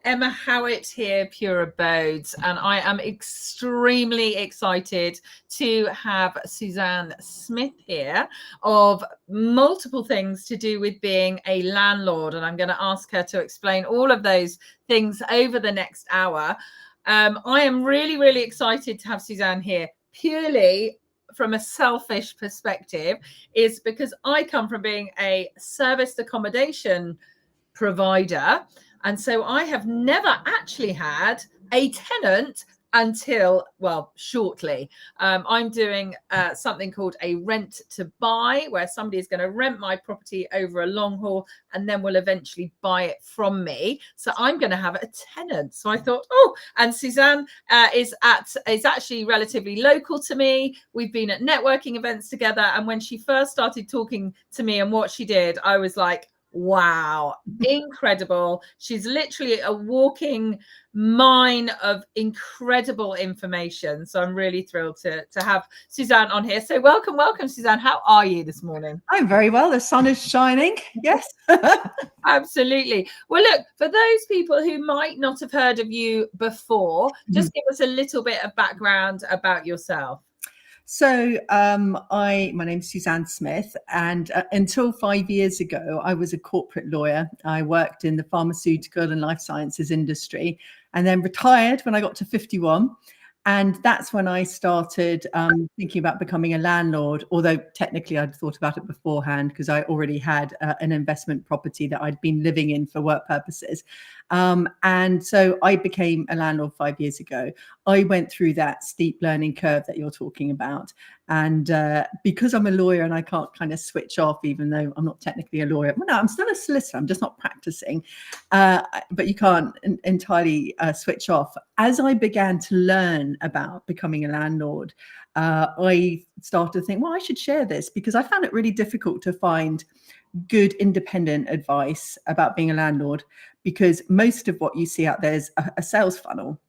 Emma Howitt here, Pure Abodes, and I am extremely excited to have Suzanne Smith here of multiple things to do with being a landlord, and I'm going to ask her to explain all of those things over the next hour. I am really, really excited to have Suzanne here purely from a selfish perspective, is because I come from being a serviced accommodation provider. And so I have never actually had a tenant until, well, shortly. I'm doing something called a rent to buy, where somebody is going to rent my property over a long haul and then will eventually buy it from me. So I'm going to have a tenant. So I thought, and Suzanne is actually relatively local to me. We've been at networking events together. And when she first started talking to me and what she did, I was like, wow, incredible. She's literally a walking mine of incredible information. So I'm really thrilled to have Suzanne on here. So welcome, Suzanne. How are you this morning? I'm very well. The sun is shining. Yes. Absolutely. Well, look, for those people who might not have heard of you before, just give us a little bit of background about yourself. So my name's Suzanne Smith, and until 5 years ago, I was a corporate lawyer. I worked in the pharmaceutical and life sciences industry, and then retired when I got to 51. And that's when I started thinking about becoming a landlord, although technically I'd thought about it beforehand because I already had an investment property that I'd been living in for work purposes. And so I became a landlord 5 years ago. I went through that steep learning curve that you're talking about. And because I'm a lawyer and I can't kind of switch off, even though I'm not technically a lawyer. Well, no, I'm still a solicitor. I'm just not practicing. But you can't entirely switch off. As I began to learn about becoming a landlord, I started to think, well, I should share this because I found it really difficult to find good independent advice about being a landlord, because most of what you see out there is a sales funnel.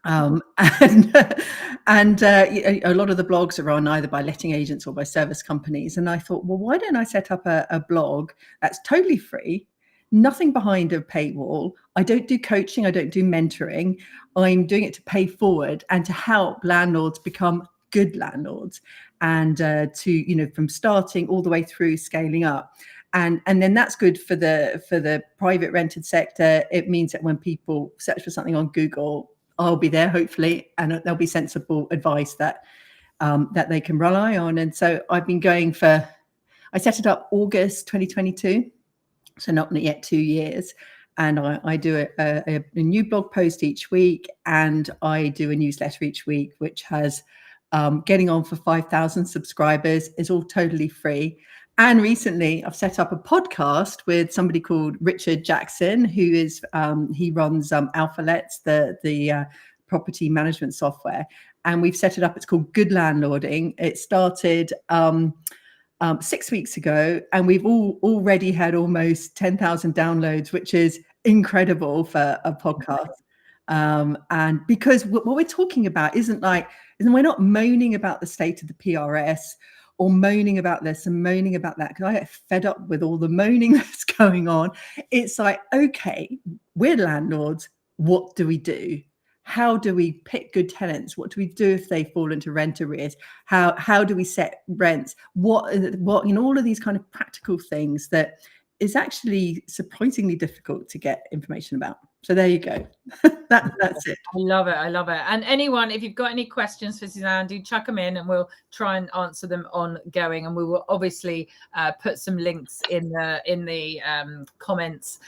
And a lot of the blogs are on either by letting agents or by service companies. And I thought, well, why don't I set up a blog that's totally free, nothing behind a paywall. I don't do coaching. I don't do mentoring. I'm doing it to pay forward and to help landlords become good landlords, and to, from starting all the way through scaling up. And then that's good for the private rented sector. It means that when people search for something on Google, I'll be there hopefully, and there'll be sensible advice that they can rely on. And so I've been going I set it up August 2022, so not yet 2 years. And I do a new blog post each week, and I do a newsletter each week, which has getting on for 5,000 subscribers. Is all totally free. And recently I've set up a podcast with somebody called Richard Jackson, who is he runs AlphaLets, the property management software. And we've set it up. It's called Good Landlording. It started 6 weeks ago, and we've already had almost 10,000 downloads, which is incredible for a podcast. And because what we're talking about we're not moaning about the state of the PRS or moaning about this and moaning about that, because I get fed up with all the moaning that's going on. It's like, okay, we're landlords. What do we do? How do we pick good tenants? What do we do if they fall into rent arrears? How do we set rents? What all of these kind of practical things that is actually surprisingly difficult to get information about. So there you go. That's it. I love it. And anyone, if you've got any questions for Suzanne, do chuck them in and we'll try and answer them ongoing. And we will obviously put some links in the comments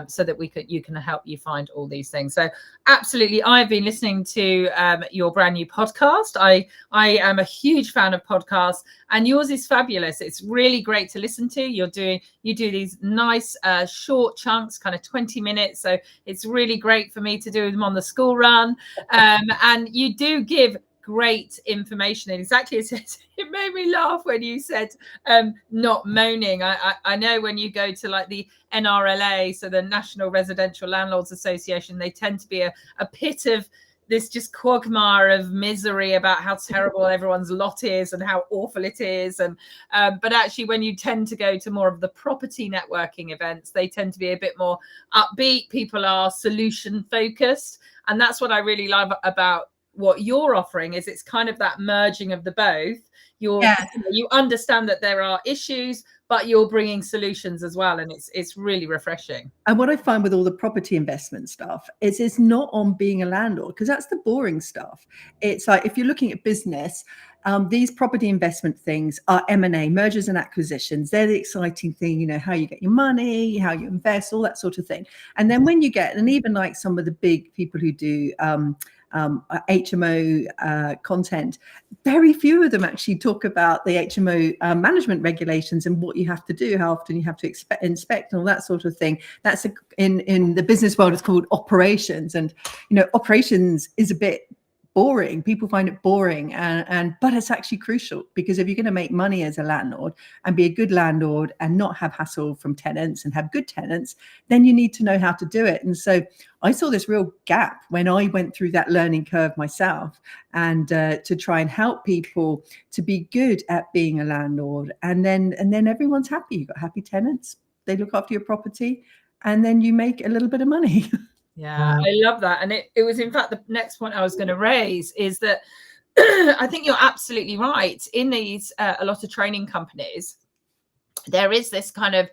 so that you can help you find all these things. So absolutely, I've been listening to your brand new podcast. I am a huge fan of podcasts, and yours is fabulous. It's really great to listen to. You do these nice short chunks, kind of 20 minutes. So it's really great for me to do them on the school run. And you do give great information. And exactly as it made me laugh when you said not moaning. I know when you go to like the NRLA, so the National Residential Landlords Association, they tend to be a pit of this just quagmire of misery about how terrible everyone's lot is and how awful it is. And but actually, when you tend to go to more of the property networking events, they tend to be a bit more upbeat. People are solution focused, and that's what I really love about what you're offering. Is it's kind of that merging of the both. You understand that there are issues, but you're bringing solutions as well, and it's really refreshing. And what I find with all the property investment stuff is it's not on being a landlord, because that's the boring stuff. It's like, if you're looking at business, these property investment things are M&A, mergers and acquisitions. They're the exciting thing, you know, how you get your money, how you invest, all that sort of thing. And then when you get, and even like some of the big people who do HMO content, very few of them actually talk about the HMO management regulations and what you have to do, how often you have to inspect and all that sort of thing. That's in the business world, it's called operations. And, you know, operations is a bit boring. People find it boring, but it's actually crucial, because if you're going to make money as a landlord and be a good landlord and not have hassle from tenants and have good tenants, then you need to know how to do it. And so I saw this real gap when I went through that learning curve myself, and to try and help people to be good at being a landlord, and then everyone's happy. You've got happy tenants, they look after your property, and then you make a little bit of money. Yeah, I love that. And it was, in fact, the next point I was going to raise is that I think you're absolutely right. In these, a lot of training companies, there is this kind of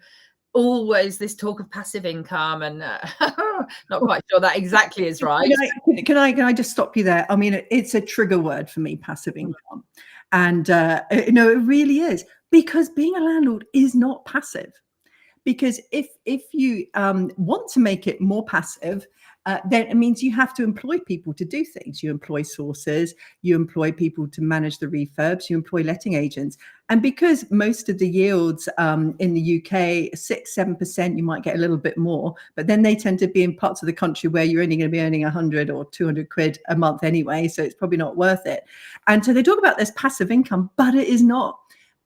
always this talk of passive income, and not quite sure that exactly is right. Can I just stop you there? I mean, it's a trigger word for me, passive income. And, it really is, because being a landlord is not passive. Because if you want to make it more passive, then it means you have to employ people to do things. You employ sources, you employ people to manage the refurbs, you employ letting agents. And because most of the yields in the UK, 6-7%, you might get a little bit more, but then they tend to be in parts of the country where you're only going to be earning 100 or 200 quid a month anyway, so it's probably not worth it. And so they talk about this passive income, but it is not.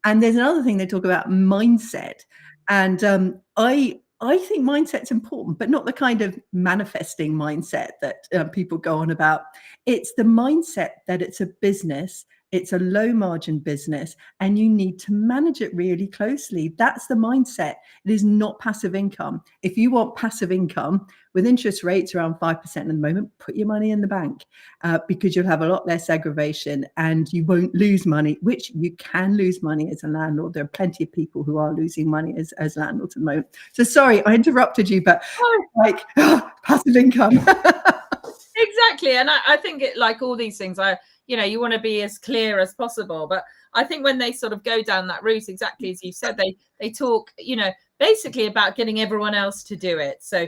And there's another thing they talk about, mindset. And I think mindset's important, but not the kind of manifesting mindset that people go on about. It's the mindset that it's a business, it's a low margin business, and you need to manage it really closely. That's the mindset. It is not passive income. If you want passive income with interest rates around 5% at the moment, put your money in the bank, because you'll have a lot less aggravation and you won't lose money, which you can lose money as a landlord. There are plenty of people who are losing money as landlords at the moment. So sorry, I interrupted you, but passive income. Exactly. And I think it, like all these things, you want to be as clear as possible. But I think when they sort of go down that route, exactly as you said, they talk, basically about getting everyone else to do it. So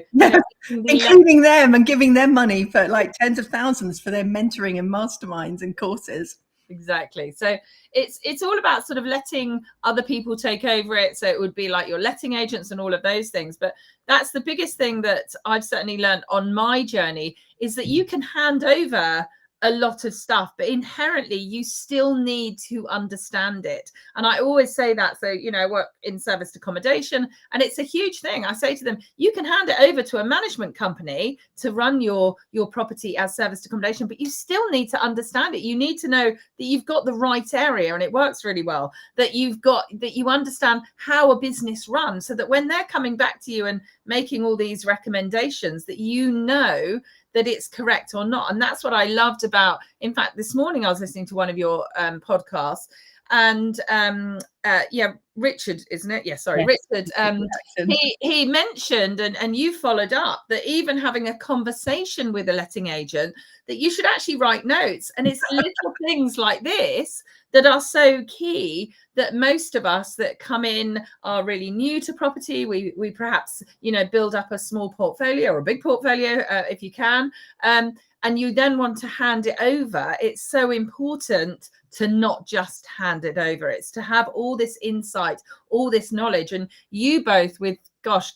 including them and giving them money for like tens of thousands for their mentoring and masterminds and courses. Exactly. So it's all about sort of letting other people take over it. So it would be like your letting agents and all of those things. But that's the biggest thing that I've certainly learned on my journey, is that you can hand over a lot of stuff, but inherently you still need to understand it. And I always say that. So, I work in serviced accommodation, and it's a huge thing. I say to them, you can hand it over to a management company to run your property as serviced accommodation, but you still need to understand it. You need to know that you've got the right area and it works really well, that you understand how a business runs, so that when they're coming back to you and making all these recommendations, that that it's correct or not. And that's what I loved about, in fact, this morning I was listening to one of your podcasts, and Richard, isn't it? Yeah, sorry, yes. Richard. He mentioned, and you followed up, that even having a conversation with a letting agent, that you should actually write notes. And it's little things like this that are so key, that most of us that come in are really new to property. We perhaps, build up a small portfolio or a big portfolio if you can. And you then want to hand it over. It's so important to not just hand it over. It's to have all this insight, all this knowledge. And you both, with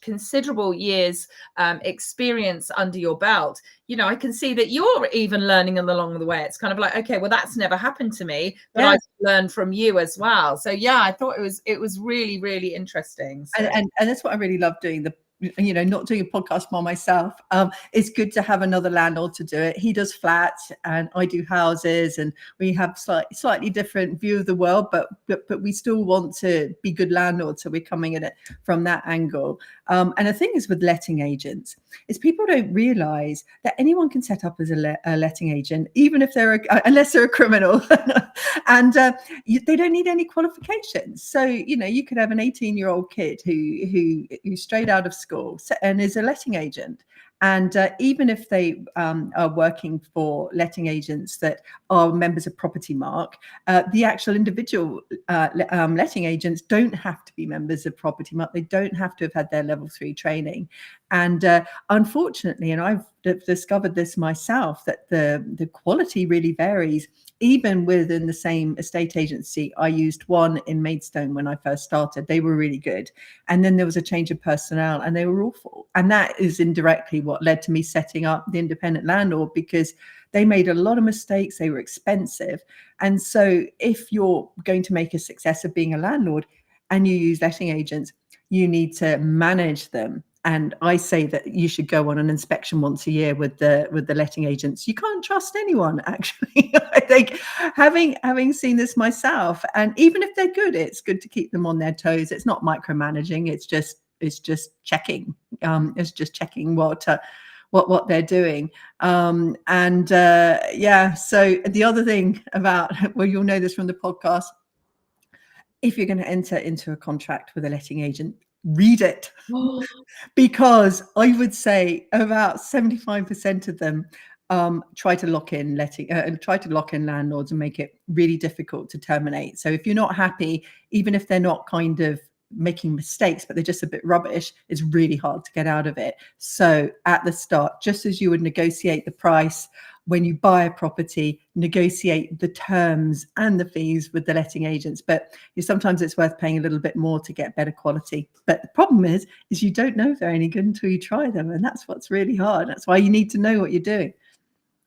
considerable years experience under your belt, I can see that you're even learning along the way. It's kind of like, okay, well, that's never happened to me, but I've learned from you as well. So yeah, I thought it was really, really interesting. So. And that's what I really love doing, not doing a podcast by myself, it's good to have another landlord to do it. He does flats and I do houses, and we have slightly different view of the world, but we still want to be good landlords. So we're coming at it from that angle. And the thing is with letting agents is people don't realize that anyone can set up as a letting agent, even if unless they're a criminal, and they don't need any qualifications. So you could have an 18-year-old kid who's straight out of school and is a letting agent. And even if they are working for letting agents that are members of Property Mark, the actual individual letting agents don't have to be members of Property Mark. They don't have to have had their level 3 training. And unfortunately, and I've discovered this myself, that the quality really varies. Even within the same estate agency, I used one in Maidstone when I first started. They were really good. And then there was a change of personnel and they were awful. And that is indirectly what led to me setting up the independent landlord, because they made a lot of mistakes. They were expensive. And so if you're going to make a success of being a landlord and you use letting agents, you need to manage them. And I say that you should go on an inspection once a year with the letting agents. You can't trust anyone, actually. I think having seen this myself, and even if they're good, it's good to keep them on their toes. It's not micromanaging. It's just checking. It's just checking what they're doing. So the other thing about, well, you'll know this from the podcast, if you're going to enter into a contract with a letting agent, read it. Because I would say about 75% of them try to lock in landlords and make it really difficult to terminate. So if you're not happy, even if they're not kind of making mistakes, but they're just a bit rubbish, it's really hard to get out of it. So at the start, just as you would negotiate the price when you buy a property, negotiate the terms and the fees with the letting agents. But sometimes it's worth paying a little bit more to get better quality. But the problem is you don't know if they're any good until you try them. And that's what's really hard. That's why you need to know what you're doing.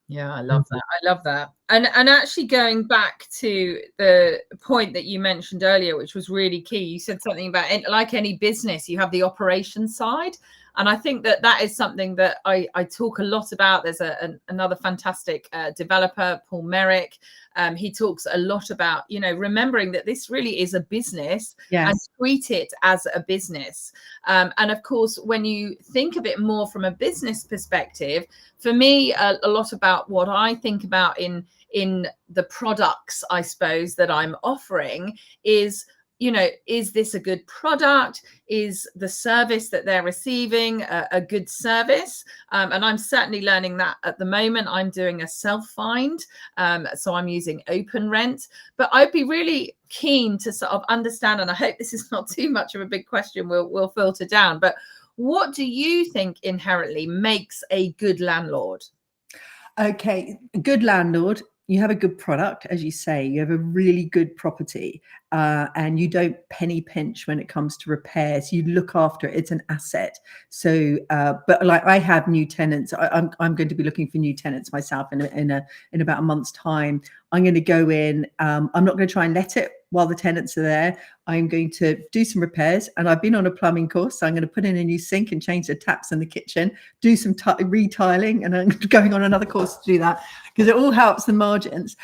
Yeah, I love that. I love that. And actually going back to the point that you mentioned earlier, which was really key, you said something about, like any business, you have the operations side. And I think that is something that I talk a lot about. There's another fantastic developer, Paul Merrick. He talks a lot about, remembering that this really is a business. Yes. And treat it as a business. And of course, when you think of it more from a business perspective, for me, a lot about what I think about in the products, I suppose, that I'm offering is, is this a good product? Is the service that they're receiving a good service? And I'm certainly learning that at the moment. I'm doing a self-find, so I'm using Open Rent. But I'd be really keen to sort of understand, and I hope this is not too much of a big question, we'll filter down, but what do you think inherently makes a good landlord? Okay, a good landlord, you have a good product, as you say, you have a really good property, and you don't penny pinch when it comes to repairs. You look after it. It's an asset. So, but like I have new tenants. I'm going to be looking for new tenants myself in about a month's time. I'm going to go in. I'm not going to try and let it while the tenants are there. I'm going to do some repairs, and I've been on a plumbing course. So I'm going to put in a new sink and change the taps in the kitchen, do some retiling, and I'm going on another course to do that because it all helps the margins.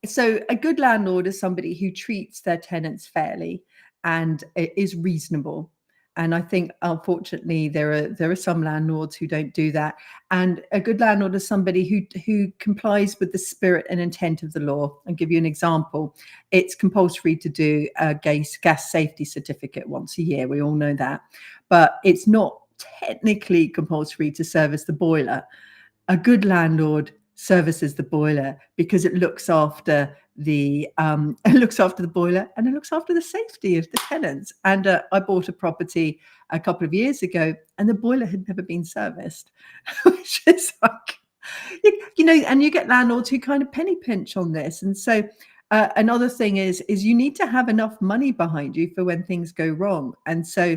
So a good landlord is somebody who treats their tenants fairly and is reasonable. And I think, unfortunately, there are some landlords who don't do that. And a good landlord is somebody who complies with the spirit and intent of the law. I'll give you an example. It's compulsory to do a gas safety certificate once a year. We all know that. But it's not technically compulsory to service the boiler. A good landlord services the boiler because it looks after the boiler and it looks after the safety of the tenants. And I bought a property a couple of years ago and the boiler had never been serviced, which is like, and you get landlords who kind of penny pinch on this. And so another thing is you need to have enough money behind you for when things go wrong. And so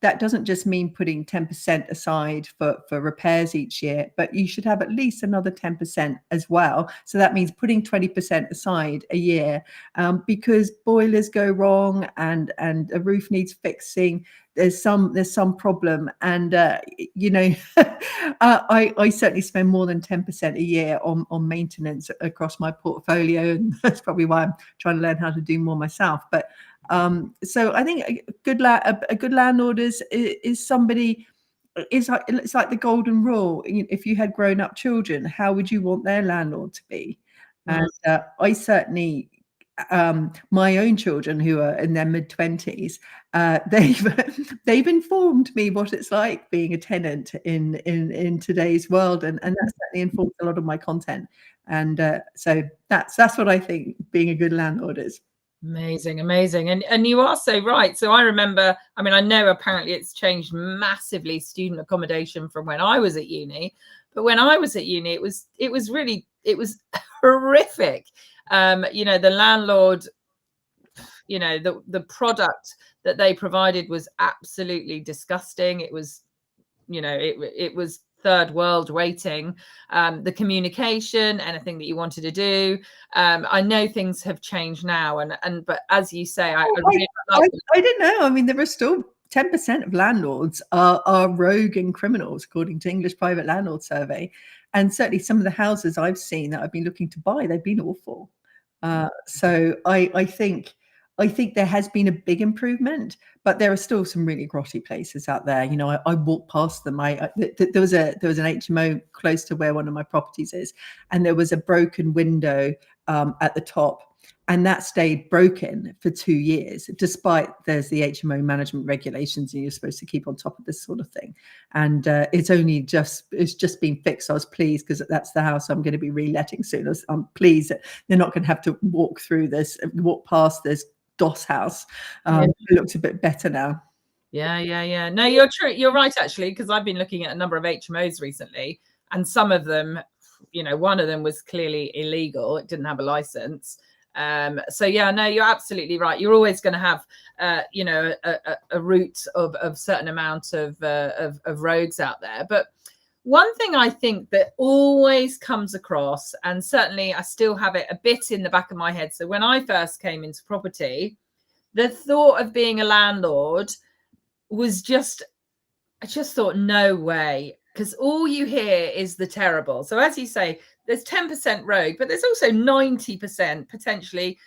that doesn't just mean putting 10% aside for repairs each year, but you should have at least another 10% as well. So that means putting 20% aside a year, because boilers go wrong and a roof needs fixing. There's some problem, and I certainly spend more than 10% a year on maintenance across my portfolio, and that's probably why I'm trying to learn how to do more myself. But so I think a good landlord is somebody. It's like the golden rule. If you had grown up children, how would you want their landlord to be? And I certainly, my own children who are in their mid-20s, they've informed me what it's like being a tenant in today's world, and that certainly informs a lot of my content. And so that's what I think being a good landlord is. Amazing, amazing. And you are so right. So I remember, I mean, I know apparently it's changed massively, student accommodation, from when I was at uni. But when I was at uni, it was horrific. The landlord, the product that they provided was absolutely disgusting. It was, it was third world rating. The communication, anything that you wanted to do. I know things have changed now, but as you say, I didn't know. I mean, there are still 10% of landlords are rogue and criminals, according to English Private Landlord Survey. And certainly some of the houses I've seen that I've been looking to buy, they've been awful. So I think there has been a big improvement, but there are still some really grotty places out there. I walked past them. There was an HMO close to where one of my properties is, and there was a broken window at the top, and that stayed broken for 2 years, despite there's the HMO management regulations and you're supposed to keep on top of this sort of thing. And it's just been fixed. I was pleased, because that's the house I'm going to be reletting soon. I'm pleased that they're not going to have to walk past this DOS house. It looks a bit better now. Yeah. No, you're true. You're right, actually, because I've been looking at a number of HMOs recently, and some of them, one of them was clearly illegal. It didn't have a license. So yeah, no, you're absolutely right. You're always going to have, a route of certain amount of rogues out there. But one thing I think that always comes across, and certainly I still have it a bit in the back of my head. So when I first came into property, the thought of being a landlord was I just thought, no way, because all you hear is the terrible. So as you say, there's 10% rogue, but there's also 90% potentially,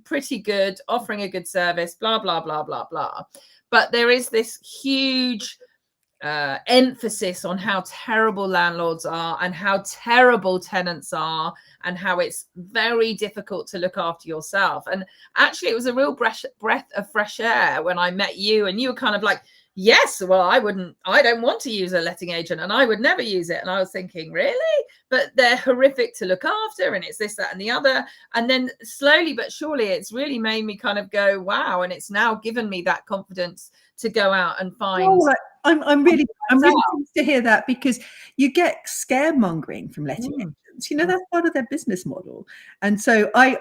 pretty good, offering a good service, blah, blah, blah, blah, blah. But there is this huge emphasis on how terrible landlords are and how terrible tenants are, and how it's very difficult to look after yourself. And actually, it was a real breath of fresh air when I met you, and you were kind of like, yes, well, I don't want to use a letting agent, and I would never use it. And I was thinking, really? But they're horrific to look after, and it's this, that, and the other. And then slowly but surely, it's really made me kind of go, wow. And it's now given me that confidence to go out and find. Oh, I'm really pleased to hear that, because you get scaremongering from letting agents. That's part of their business model. And so I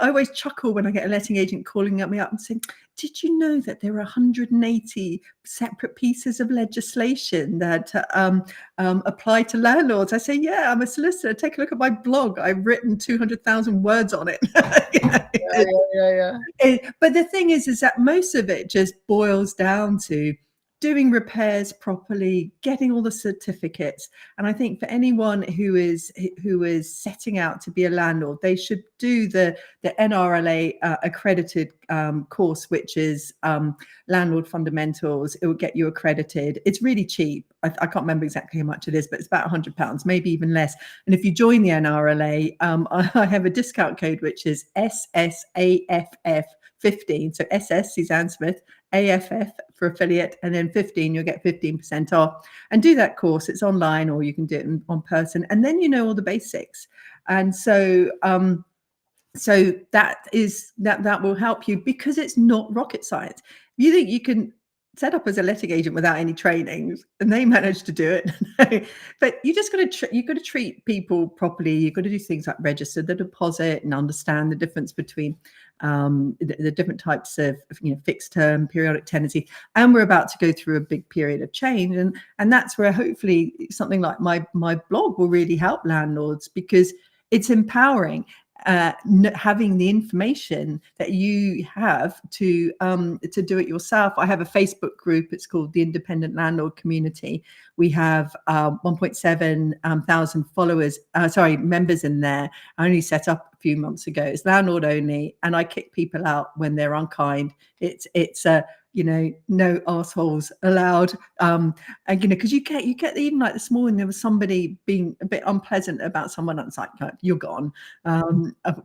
always chuckle when I get a letting agent calling me up and saying, did you know that there are 180 separate pieces of legislation that apply to landlords? I say, yeah, I'm a solicitor. Take a look at my blog. I've written 200,000 words on it. Yeah. But the thing is that most of it just boils down to doing repairs properly, getting all the certificates. And I think for anyone who is setting out to be a landlord, they should do the NRLA accredited course, which is Landlord Fundamentals. It will get you accredited. It's really cheap. I can't remember exactly how much it is, but it's about £100, maybe even less. And if you join the NRLA, I have a discount code, which is SSAFF15. So SS, Suzanne Smith, AFF for affiliate, and then 15, you'll get 15% off. And do that course. It's online, or you can do it in person, and then all the basics. And so so that will help you, because it's not rocket science. If you think you can set up as a letting agent without any training, and they managed to do it, but you just got to treat people properly. You've got to do things like register the deposit and understand the difference between the different types of fixed term, periodic tenancy, and we're about to go through a big period of change, and that's where hopefully something like my blog will really help landlords, because it's empowering. Having the information that you have to do it yourself. I have a Facebook group. It's called the Independent Landlord Community. We have 1.7 thousand followers, members in there. I only set up a few months ago. It's landlord only, and I kick people out when they're unkind. It's no assholes allowed. And because you get even like this morning, there was somebody being a bit unpleasant about someone. It's like, you're gone.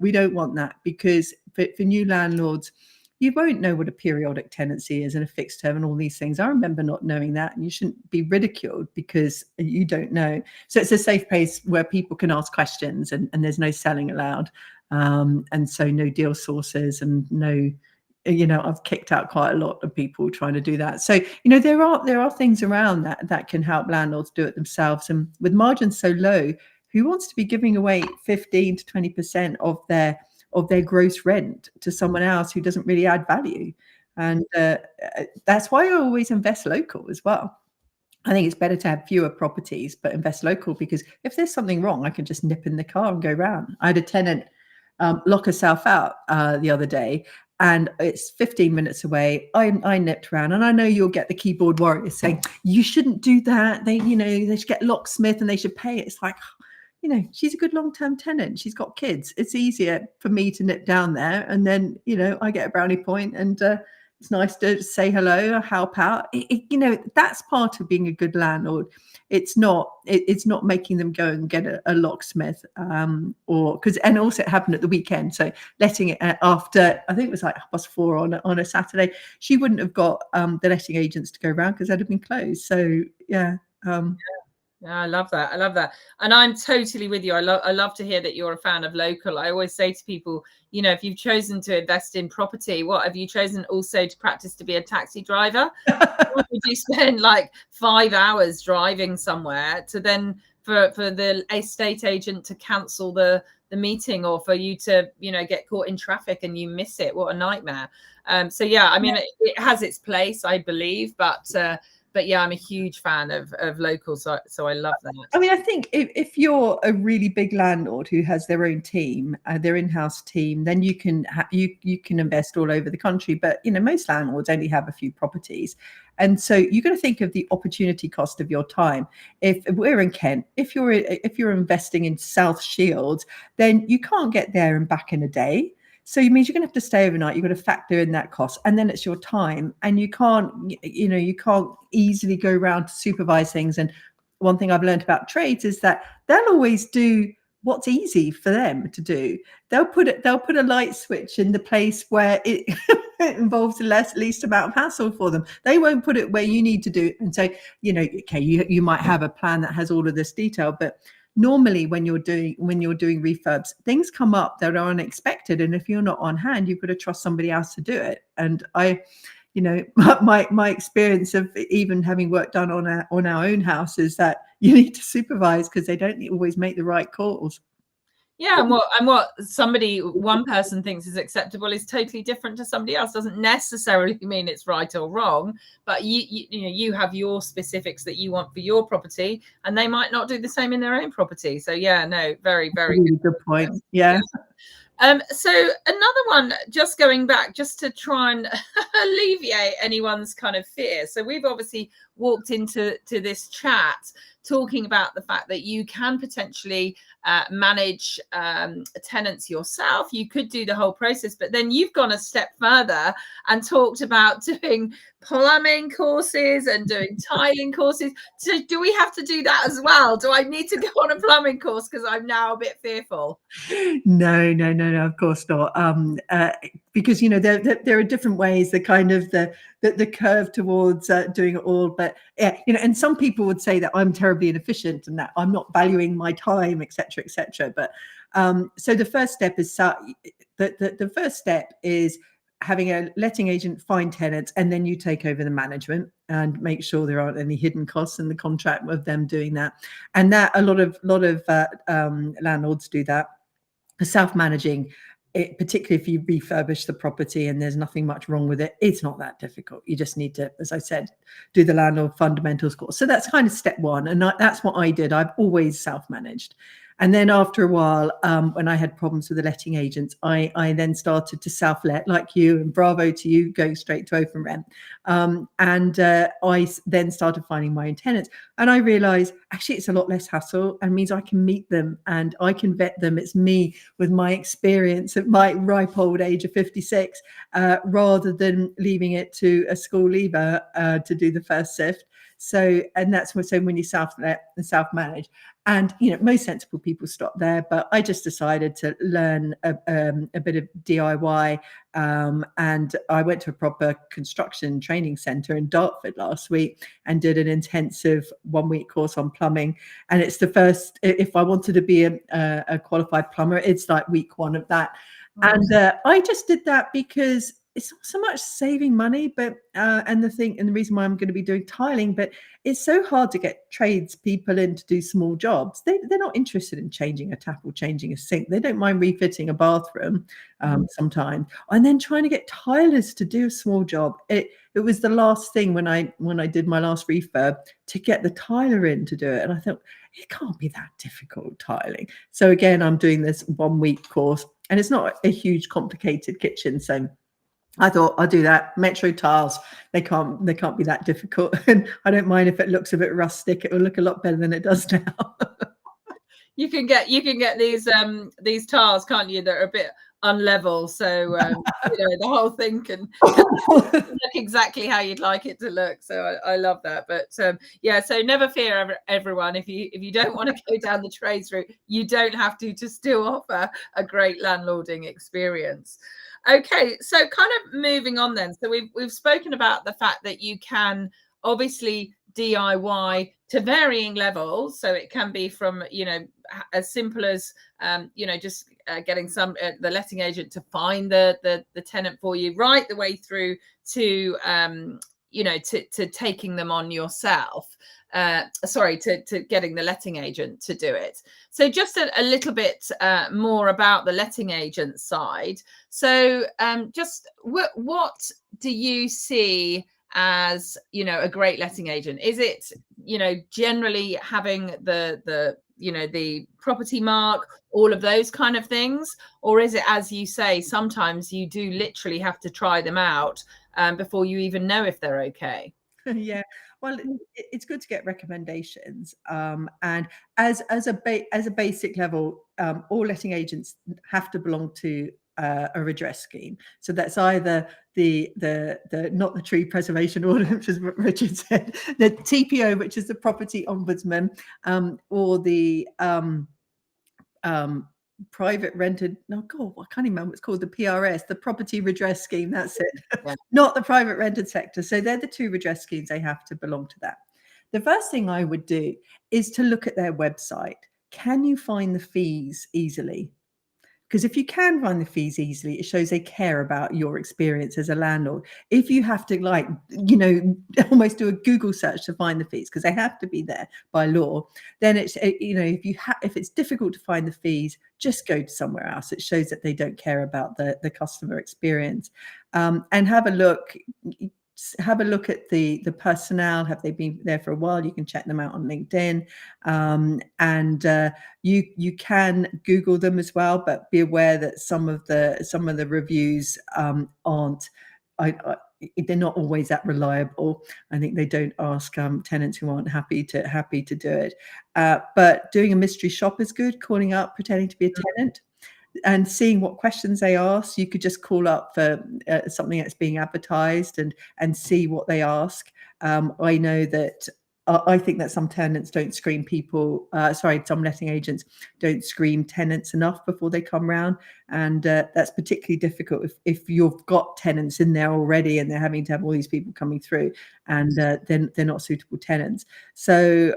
We don't want that, because for new landlords, you won't know what a periodic tenancy is and a fixed term and all these things. I remember not knowing that, and you shouldn't be ridiculed because you don't know. So it's a safe place where people can ask questions, and there's no selling allowed. And so no deal sources, and no, I've kicked out quite a lot of people trying to do that. So, there are things around that can help landlords do it themselves. And with margins so low, who wants to be giving away 15 to 20% of their gross rent to someone else who doesn't really add value? And that's why I always invest local as well. I think it's better to have fewer properties, but invest local, because if there's something wrong, I can just nip in the car and go round. I had a tenant lock herself out the other day, and it's 15 minutes away. I nipped around, and I know you'll get the keyboard warriors saying, you shouldn't do that. They should get locksmith and they should pay it. It's like, she's a good long-term tenant. She's got kids. It's easier for me to nip down there, and then, I get a brownie point, and it's nice to say hello, help out. That's part of being a good landlord. It's not making them go and get a locksmith, and also it happened at the weekend. So letting it after, I think it was like 4:30 on a Saturday, she wouldn't have got the letting agents to go around because they'd have been closed. So yeah. Yeah, I love that. And I'm totally with you. I love to hear that you're a fan of local. I always say to people, if you've chosen to invest in property, what have you chosen also to practice to be a taxi driver? Would you spend like 5 hours driving somewhere to then for the estate agent to cancel the meeting, or for you to, get caught in traffic and you miss it? What a nightmare. So yeah, I mean, it has its place, I believe, but yeah, I'm a huge fan of local, so I love that. I mean, I think if you're a really big landlord who has their own team, their in-house team, then you can you can invest all over the country. But most landlords only have a few properties, and so you've got to think of the opportunity cost of your time. If we're in Kent, if you're investing in South Shields, then you can't get there and back in a day. So it means you're going to have to stay overnight. You've got to factor in that cost, and then it's your time, and you can't easily go around to supervise things. And one thing I've learned about trades is that they'll always do what's easy for them to do. They'll put a light switch in the place where it involves the least amount of hassle for them. They won't put it where you need to do it and say, okay, you might have a plan that has all of this detail, but normally when you're doing refurbs, things come up that are unexpected, and if you're not on hand, you've got to trust somebody else to do it. And my experience of even having work done on our own house is that you need to supervise, because they don't always make the right calls. Yeah, and what one person thinks is acceptable is totally different to somebody else. Doesn't necessarily mean it's right or wrong, but you have your specifics that you want for your property, and they might not do the same in their own property. So yeah, no, very, very really good point. Yeah. So another one, just going back, just to try and alleviate anyone's kind of fear. So we've obviously walked into this chat talking about the fact that you can potentially manage tenants yourself. You could do the whole process, but then you've gone a step further and talked about doing plumbing courses and doing tiling courses. So do we have to do that as well? Do I need to go on a plumbing course because I'm now a bit fearful? No, of course not. Because there are different ways, the kind of the curve towards doing it all. But yeah, and some people would say that I'm terribly inefficient and that I'm not valuing my time, etc., etc. But so the first step is the first step is having a letting agent find tenants, and then you take over the management and make sure there aren't any hidden costs in the contract of them doing that. And that a lot of landlords do that, self-managing. particularly if you refurbish the property and there's nothing much wrong with it, it's not that difficult. You just need to, as I said, do the landlord fundamentals course. So that's kind of step one. And that's what I did. I've always self-managed. And then after a while, when I had problems with the letting agents, I then started to self-let, like you, and bravo to you, going straight to open rent. I then started finding my own tenants. And I realized actually it's a lot less hassle and means I can meet them and I can vet them. It's me with my experience at my ripe old age of 56, rather than leaving it to a school leaver to do the first sift. So, and that's what, so when you self-let and self-manage, and most sensible people stop there, but I just decided to learn a bit of DIY, and I went to a proper construction training centre in Dartford last week and did an intensive 1-week course on plumbing. And it's the first, if I wanted to be a qualified plumber, it's like week 1 of that. And I just did that because it's not so much saving money, but and the reason why I'm going to be doing tiling, but it's so hard to get tradespeople in to do small jobs. They're not interested in changing a tap or changing a sink. They don't mind refitting a bathroom sometimes. And then trying to get tilers to do a small job. It was the last thing when I did my last refurb to get the tiler in to do it. And I thought, it can't be that difficult, tiling. So again, I'm doing this 1-week course, and it's not a huge complicated kitchen. So I thought I'll do that. Metro tiles, they can't be that difficult. And I don't mind if it looks a bit rustic. It will look a lot better than it does now. You can get these tiles, can't you, that are a bit unlevel, so the whole thing can look exactly how you'd like it to look. So I love that. But yeah, so never fear, everyone. If you don't want to go down the trades route, you don't have to still offer a great landlording experience. Okay, so kind of moving on then. So we've spoken about the fact that you can obviously DIY to varying levels. So it can be from as simple as just getting the letting agent to find the tenant for you, right the way through to to taking them on yourself. To getting the letting agent to do it. So just a little bit more about the letting agent side. So just what do you see as a great letting agent? Is it generally having the property mark, all of those kind of things, or is it, as you say, sometimes you do literally have to try them out before you even know if they're okay? Yeah, well, it's good to get recommendations, and as a basic level, all letting agents have to belong to a redress scheme. So that's either the not the tree preservation order, which is what Richard said, the TPO, which is the property ombudsman, or the private rented, no, God, I can't even remember what it's called, the PRS, the property redress scheme. That's it. Yeah. Not the private rented sector. So they're the 2 redress schemes. They have to belong to that. The first thing I would do is to look at their website. Can you find the fees easily? Because if you can find the fees easily, it shows they care about your experience as a landlord. If you have to almost do a Google search to find the fees, because they have to be there by law, then it's, if it's difficult to find the fees, just go to somewhere else. It shows that they don't care about the customer experience. And have a look at the personnel. Have they been there for a while? You can check them out on LinkedIn, and you can Google them as well, but be aware that some of the reviews aren't. They're not always that reliable. I think they don't ask tenants who aren't happy to do it. But doing a mystery shop is good. Calling up, pretending to be a tenant, and seeing what questions they ask. You could just call up for something that's being advertised and see what they ask. I know that I think that some tenants don't screen people. Some letting agents don't screen tenants enough before they come round, and that's particularly difficult if you've got tenants in there already and they're having to have all these people coming through, and then they're not suitable tenants. So.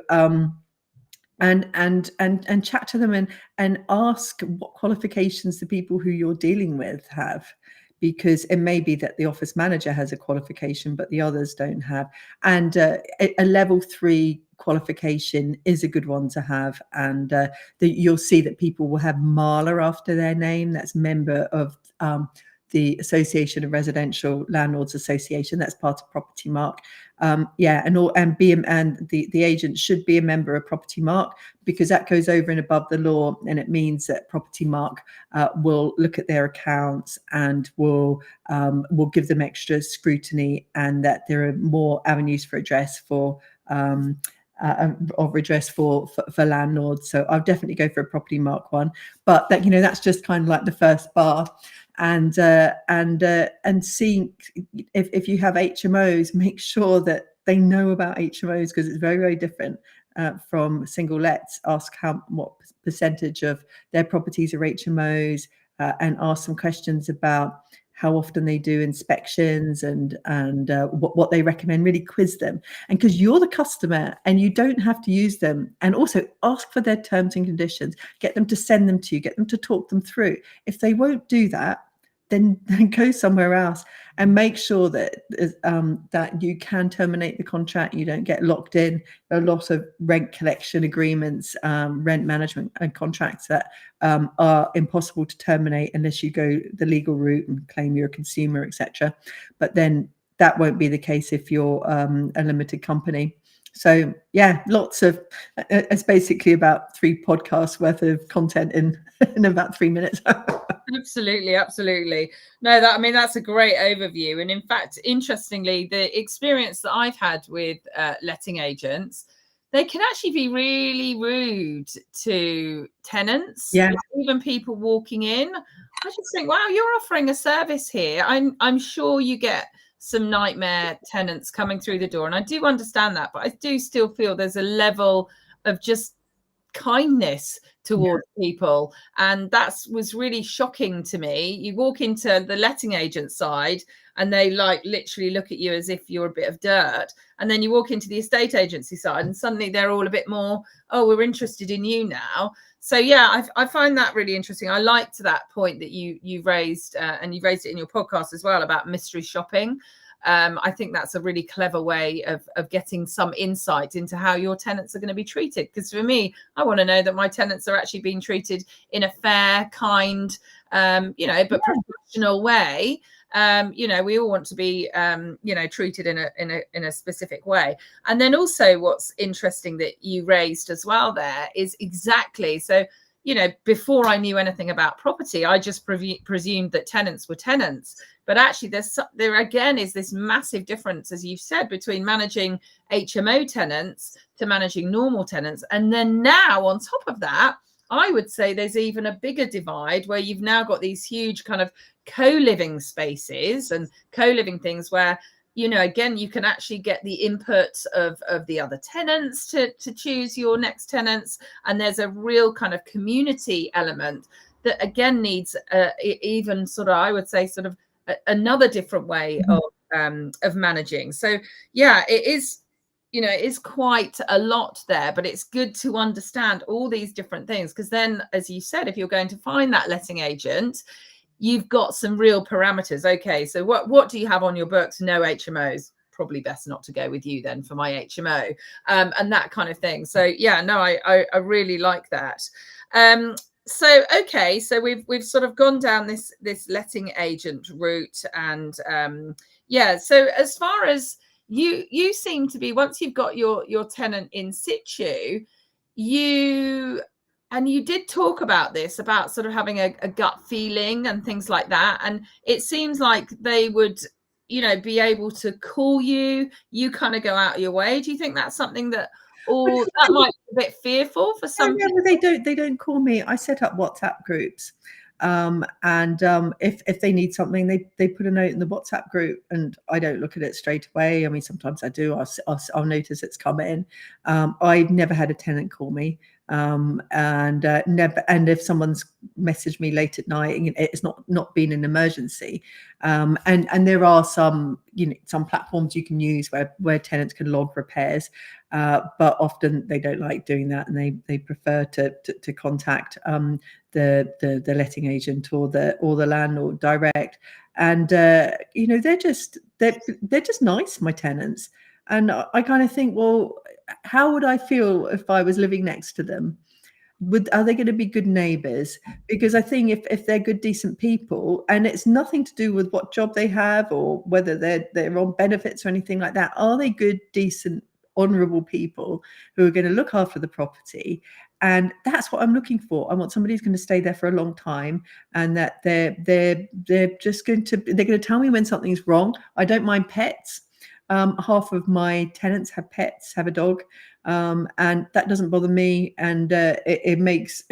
And chat to them and ask what qualifications the people who you're dealing with have, because it may be that the office manager has a qualification but the others don't have. And a level 3 qualification is a good one to have. And you'll see that people will have MALA after their name. That's member of the Association of Residential Landlords Association. That's part of Property Mark. And the agent should be a member of Property Mark, because that goes over and above the law, and it means that Property Mark will look at their accounts and will give them extra scrutiny, and that there are more avenues for redress for landlords. So I'll definitely go for a Property Mark one. But that, that's just kind of like the first bar. And seeing if you have HMOs, make sure that they know about HMOs, because it's very, very different from single lets. Ask what percentage of their properties are HMOs, and ask some questions about how often they do inspections and what they recommend. Really quiz them, and because you're the customer and you don't have to use them. And also ask for their terms and conditions, get them to send them to you, get them to talk them through. If they won't do that, then go somewhere else, and make sure that that you can terminate the contract. You don't get locked in. There are a lot of rent collection agreements, rent management and contracts that are impossible to terminate unless you go the legal route and claim you're a consumer, etc. But then that won't be the case if you're a limited company. So yeah, it's basically about 3 podcasts worth of content in about 3 minutes. Absolutely. No, that's a great overview. And in fact, interestingly, the experience that I've had with letting agents, they can actually be really rude to tenants. Yeah. Even people walking in. I just think, wow, you're offering a service here. I'm sure you get some nightmare tenants coming through the door, and I do understand that, but I do still feel there's a level of just kindness towards people, and that was really shocking to me. You walk into the letting agent side and they literally look at you as if you're a bit of dirt, and then you walk into the estate agency side and suddenly they're all a bit more, oh, we're interested in you now. So yeah, I find that really interesting. I liked that point that you raised, and you raised it in your podcast as well, about mystery shopping. I think that's a really clever way of getting some insight into how your tenants are going to be treated. Because for me, I want to know that my tenants are actually being treated in a fair, kind, but professional way. We all want to be, treated in a specific way. And then also what's interesting that you raised as well there is exactly, so, before I knew anything about property, I just presumed that tenants were tenants. But actually, there again is this massive difference, as you've said, between managing HMO tenants to managing normal tenants. And then now, on top of that, I would say there's even a bigger divide where you've now got these huge kind of co-living spaces and co-living things where, again, you can actually get the input of the other tenants to choose your next tenants. And there's a real kind of community element that, again, needs even sort of, I would say, sort of another different way of managing. So, yeah, it is. It is quite a lot there, but it's good to understand all these different things, because then, as you said, if you're going to find that letting agent, you've got some real parameters. Okay, so what do you have on your books? No HMOs. Probably best not to go with you then for my HMO, and that kind of thing. So yeah, no, I really like that. So okay, so we've sort of gone down this letting agent route, and so as far as you seem to be, once you've got your tenant in situ, you did talk about this, about sort of having a gut feeling and things like that, and it seems like they would be able to call you kind of go out of your way. Do you think that's something that, or that might be a bit fearful for some people? They don't call me. I set up WhatsApp groups. If they need something, they put a note in the WhatsApp group, and I don't look at it straight away. I mean, sometimes I do. I'll notice it's come in. I've never had a tenant call me, and if someone's messaged me late at night, it's not been an emergency. And there are some platforms you can use where tenants can log repairs, but often they don't like doing that, and they prefer to contact the letting agent or the landlord direct. And they're just nice, my tenants. And I kind of think, well, how would I feel if I was living next to them? Are they going to be good neighbors? Because I think if they're good, decent people, and it's nothing to do with what job they have or whether they're on benefits or anything like that, are they good, decent, honorable people who are going to look after the property? And that's what I'm looking for. I want somebody who's going to stay there for a long time, and that they're just going to tell me when something's wrong. I don't mind pets. Half of my tenants have pets, have a dog, and that doesn't bother me. And it makes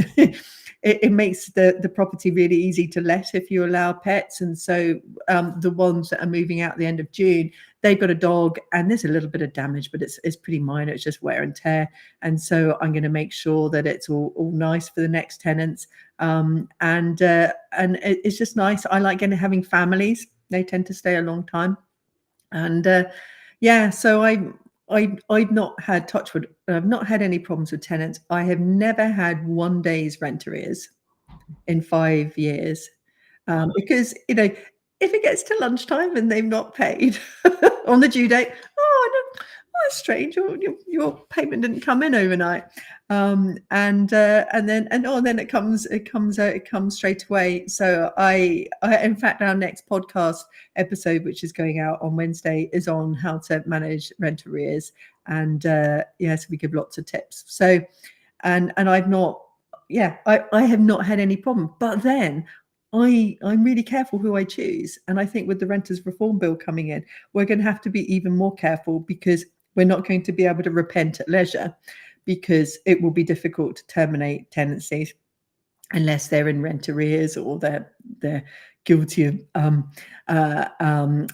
it makes the property really easy to let if you allow pets. And so the ones that are moving out at the end of June, they've got a dog, and there's a little bit of damage, but it's pretty minor. It's just wear and tear. And so I'm going to make sure that it's all nice for the next tenants. And it's just nice. I like having families. They tend to stay a long time. And so I've not had, touch wood, I've not had any problems with tenants. I have never had one day's rent arrears in 5 years, because if it gets to lunchtime and they've not paid on the due date, that's strange. Your payment didn't come in overnight, and then it comes straight away. So I in fact, our next podcast episode, which is going out on Wednesday, is on how to manage rent arrears, and so we give lots of tips. So and I've not I have not had any problem, but then I'm really careful who I choose. And I think with the Renters Reform Bill coming in, we're going to have to be even more careful, because we're not going to be able to repent at leisure, because it will be difficult to terminate tenancies unless they're in rent arrears or they're guilty of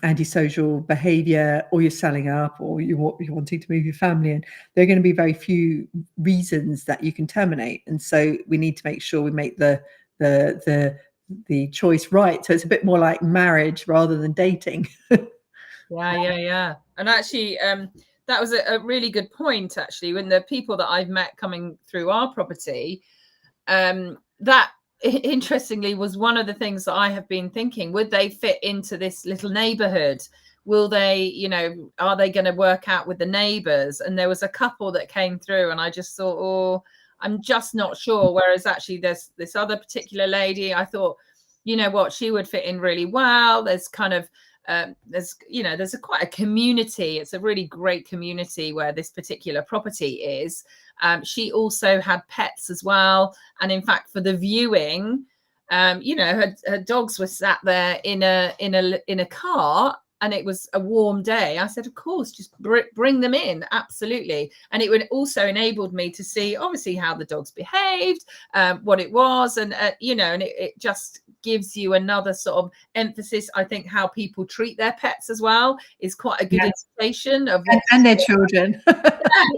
antisocial behaviour, or you're selling up, or you're wanting to move your family in. There are going to be very few reasons that you can terminate, and so we need to make sure we make the choice right. So it's a bit more like marriage rather than dating. Yeah. And actually, that was a really good point, actually, when the people that I've met coming through our property, that interestingly was one of the things that I have been thinking. Would they fit into this little neighborhood? Will they, are they going to work out with the neighbors? And there was a couple that came through, and I just thought, I'm just not sure. Whereas actually there's this other particular lady, I thought, she would fit in really well. There's kind of, there's quite a community. It's a really great community where this particular property is. She also had pets as well. And in fact, for the viewing, her dogs were sat there in a car, and it was a warm day. I said, of course, just bring them in. Absolutely. And it would also enabled me to see, obviously, how the dogs behaved, what it was. And, and it just gives you another sort of emphasis. I think how people treat their pets as well is quite a good indication of and their children.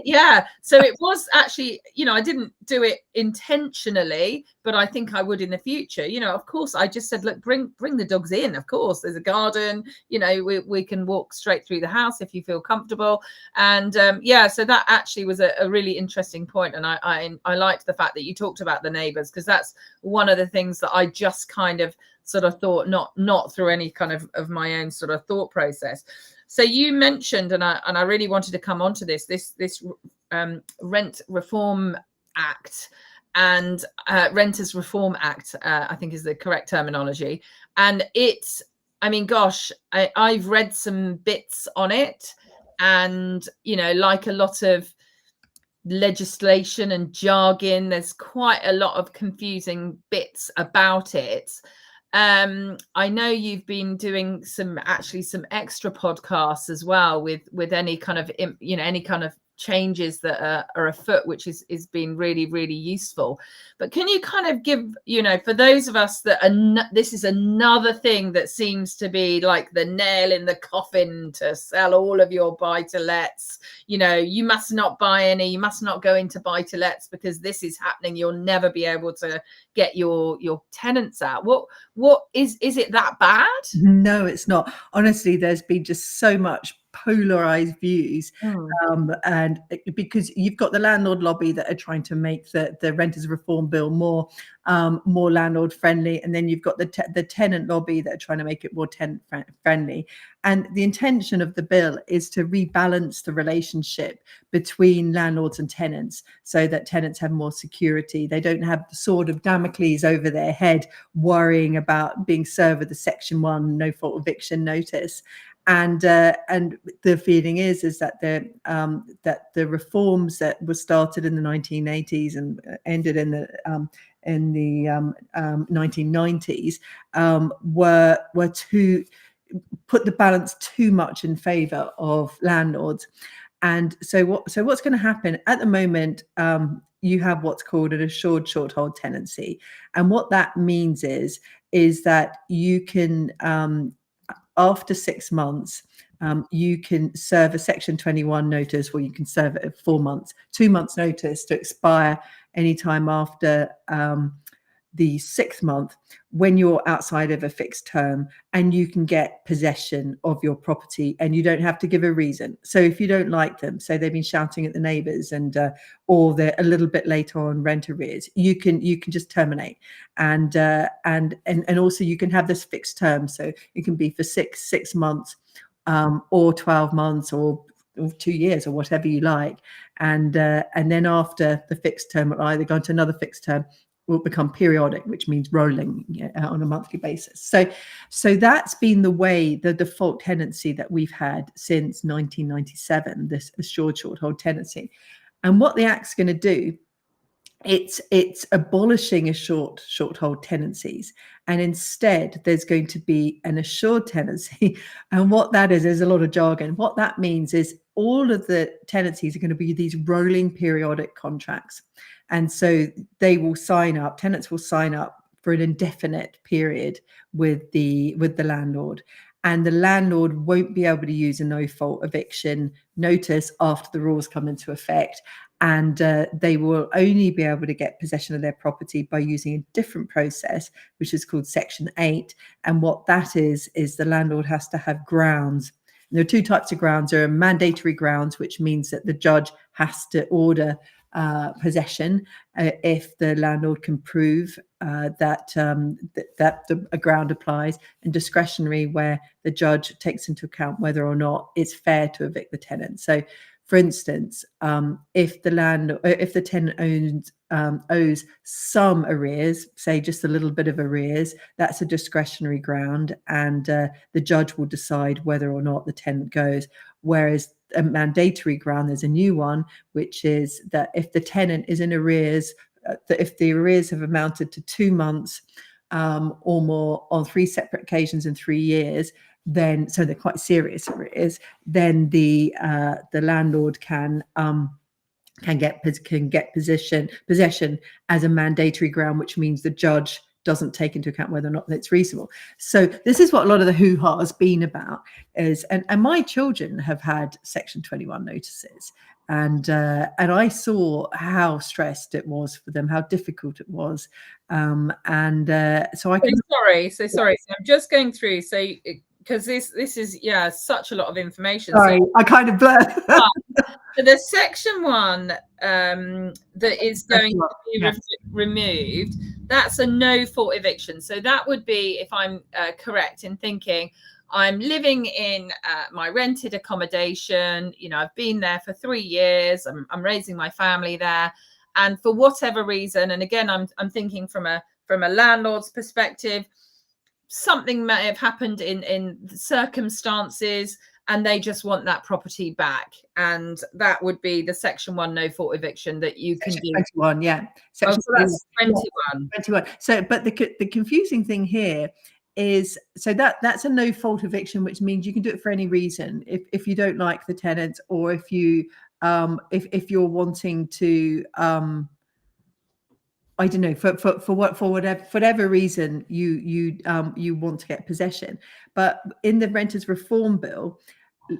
Yeah. So it was actually, I didn't do it intentionally, but I think I would in the future. Of course, I just said, look, bring the dogs in. Of course, there's a garden. We can walk straight through the house if you feel comfortable. And so that actually was a really interesting point. And I liked the fact that you talked about the neighbours, because that's one of the things that I just kind of sort of thought, not through any kind of my own sort of thought process. So you mentioned, and I really wanted to come onto this Rent Reform Act and Renters Reform Act, I think is the correct terminology. And I've read some bits on it, and, like a lot of legislation and jargon, there's quite a lot of confusing bits about it. I know you've been doing some extra podcasts as well with any kind of any kind of changes that are afoot, which is been really, really useful. But can you kind of give, for those of us that this is another thing that seems to be like the nail in the coffin to sell all of your buy-to-lets. You must not buy any, you must not go into buy-to-lets because this is happening. You'll never be able to get your tenants out. What is it that bad? No, it's not. Honestly, there's been just so much polarized views. And because you've got the landlord lobby that are trying to make the renters reform bill more landlord friendly, and then you've got the tenant lobby that are trying to make it more tenant friendly. And the intention of the bill is to rebalance the relationship between landlords and tenants so that tenants have more security. They don't have the sword of Damocles over their head worrying about being served with a Section 1 no fault eviction notice. And the feeling is that the reforms that were started in the 1980s and ended in the 1990s were to put the balance too much in favor of landlords. And so what's going to happen at the moment? You have what's called an assured short hold tenancy, and what that means is that you can after 6 months, you can serve a Section 21 notice, or you can serve it 4 months, 2 months notice to expire anytime after the 6th month when you're outside of a fixed term, and you can get possession of your property and you don't have to give a reason. So if you don't like them, say they've been shouting at the neighbours and or they're a little bit late on rent arrears, you can just terminate. And also you can have this fixed term, so it can be for six months or 12 months or 2 years or whatever you like. And then after the fixed term, it'll either go into another fixed term, will become periodic, which means rolling on a monthly basis. So that's been the way, the default tenancy that we've had since 1997, this assured short hold tenancy. And what the Act's going to do, it's abolishing a short hold tenancies, and instead there's going to be an assured tenancy. And what that is, there's a lot of jargon. What that means is all of the tenancies are going to be these rolling periodic contracts. And so tenants will sign up for an indefinite period with the landlord. And the landlord won't be able to use a no fault eviction notice after the rules come into effect. And they will only be able to get possession of their property by using a different process, which is called Section 8. And what that is the landlord has to have grounds. And there are two types of grounds. There are mandatory grounds, which means that the judge has to order possession if the landlord can prove that a ground applies, and discretionary, where the judge takes into account whether or not it's fair to evict the tenant. So, for instance, if the tenant owes some arrears, say just a little bit of arrears, that's a discretionary ground, and the judge will decide whether or not the tenant goes. Whereas a mandatory ground, there's a new one, which is that if the tenant is in arrears, that if the arrears have amounted to 2 months or more on 3 separate occasions in 3 years, then, so they're quite serious arrears, then the landlord can get possession as a mandatory ground, which means the judge doesn't take into account whether or not it's reasonable. So this is what a lot of the hoo-ha has been about, and my children have had Section 21 notices, and I saw how stressed it was for them, how difficult it was, so I can. So I'm just going through, so because this is such a lot of information. Sorry, I kind of blurred. So the Section 1 that is going to be removed, that's a no fault eviction. So that would be, if I'm correct in thinking, I'm living in my rented accommodation, I've been there for 3 years, I'm raising my family there, and for whatever reason, and again I'm thinking from a landlord's perspective, something may have happened in circumstances, and they just want that property back, and that would be the Section 1 no fault eviction that you can do. 21, yeah. So that's 21. 21. So, but the confusing thing here is, so that's a no fault eviction, which means you can do it for any reason. If you don't like the tenants, or if you if you're wanting to I don't know, for whatever reason you want to get possession. But in the Renters Reform Bill,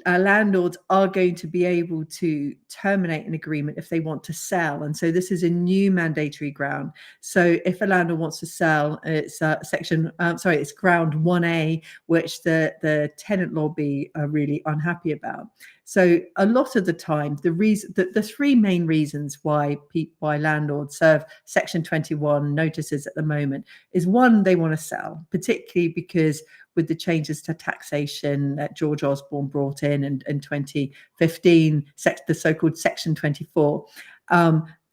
landlords are going to be able to terminate an agreement if they want to sell. And so this is a new mandatory ground. So if a landlord wants to sell, it's it's ground 1A, which the tenant lobby are really unhappy about. So a lot of the time, the three main reasons why landlords serve Section 21 notices at the moment is, one, they want to sell, particularly because with the changes to taxation that George Osborne brought in 2015, the so-called Section 24,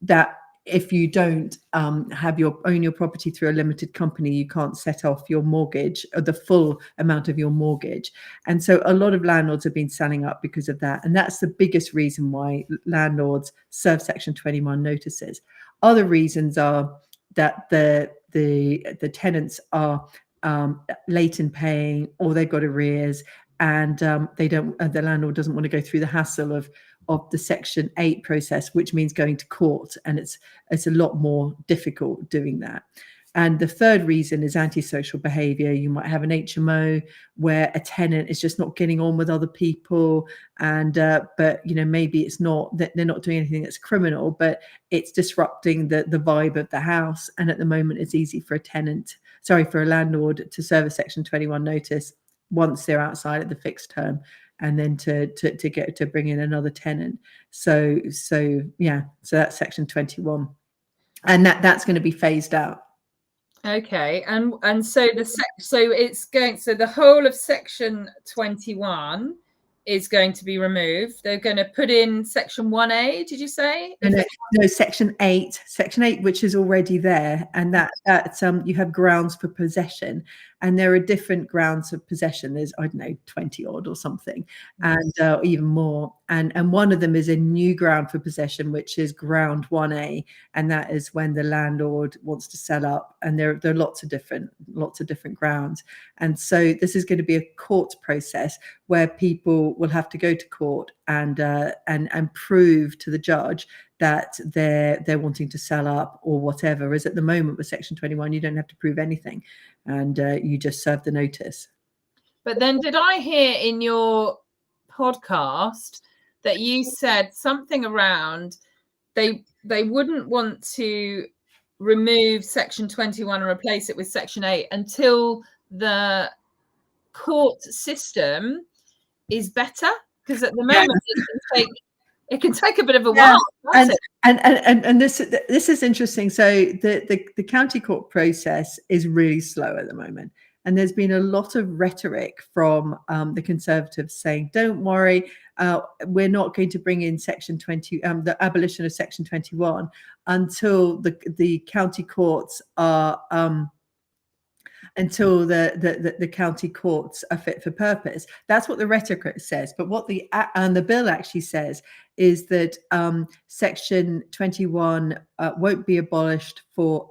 that if you don't own your property through a limited company, you can't set off your mortgage, or the full amount of your mortgage. And so a lot of landlords have been selling up because of that. And that's the biggest reason why landlords serve Section 21 notices. Other reasons are that the tenants are late in paying, or they've got arrears, and the landlord doesn't want to go through the hassle of the Section 8 process, which means going to court, and it's a lot more difficult doing that. And the third reason is antisocial behavior. You might have an HMO where a tenant is just not getting on with other people, and but maybe it's not that they're not doing anything that's criminal, but it's disrupting the vibe of the house. And at the moment, it's easy for a landlord to serve a Section 21 notice once they're outside of the fixed term, and then to bring in another tenant. So that's Section 21, and that's going to be phased out. Okay, and so the whole of Section 21 is going to be removed. They're going to put in Section 1A, did you say? No, Section 8, which is already there, and that you have grounds for possession, and there are different grounds of possession. There's, I don't know, 20 odd or something, and even more. And one of them is a new ground for possession, which is ground 1A, and that is when the landlord wants to sell up. And there are lots of different grounds. And so this is going to be a court process where people will have to go to court and prove to the judge that they're wanting to sell up or whatever. Whereas at the moment with Section 21, you don't have to prove anything, and you just serve the notice. But then, did I hear in your podcast that you said something around they wouldn't want to remove Section 21 and replace it with Section 8 until the court system is better? Because at the moment it can take a bit of a while. And this is interesting. So the county court process is really slow at the moment. And there's been a lot of rhetoric from the Conservatives saying, don't worry, we're not going to bring in Section 20, the abolition of Section 21 until the county courts are until the county courts are fit for purpose. That's what the rhetoric says. But what the bill actually says is that Section 21 won't be abolished for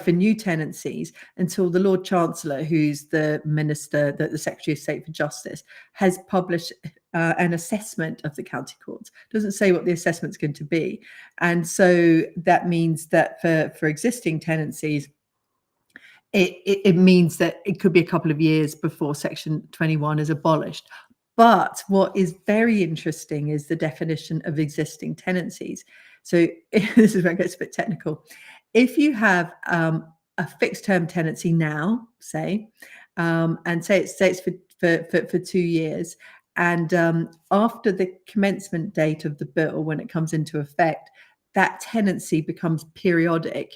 new tenancies until the Lord Chancellor, who's the Minister, the Secretary of State for Justice, has published an assessment of the county courts. Doesn't say what the assessment's going to be. And so that means that for existing tenancies, it means that it could be a couple of years before Section 21 is abolished. But what is very interesting is the definition of existing tenancies. So this is where it gets a bit technical. If you have a fixed term tenancy now, say, and say it's for 2 years, and after the commencement date of the bill, when it comes into effect, that tenancy becomes periodic,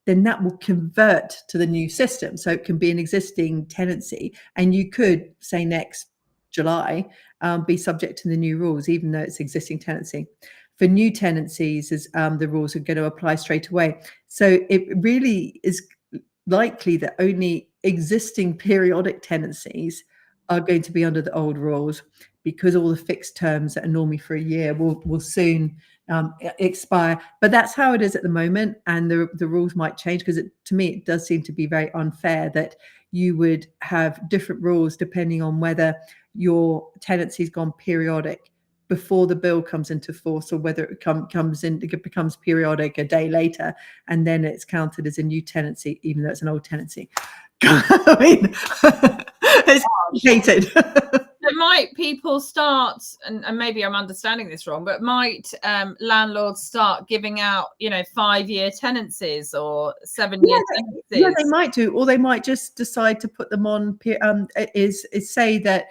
then that will convert to the new system. So it can be an existing tenancy, and you could say next July be subject to the new rules, even though it's existing tenancy. For new tenancies, the rules are going to apply straight away. So it really is likely that only existing periodic tenancies are going to be under the old rules, because all the fixed terms that are normally for a year will soon expire. But that's how it is at the moment, and the rules might change, because to me it does seem to be very unfair that you would have different rules depending on whether your tenancy's gone periodic before the bill comes into force, or whether it becomes periodic a day later, and then it's counted as a new tenancy, even though it's an old tenancy. I mean, it's complicated. might people start, and maybe I'm understanding this wrong, but might landlords start giving out, 5-year tenancies or 7-year tenancies? Yeah, they might do, or they might just decide to put them on. Is say that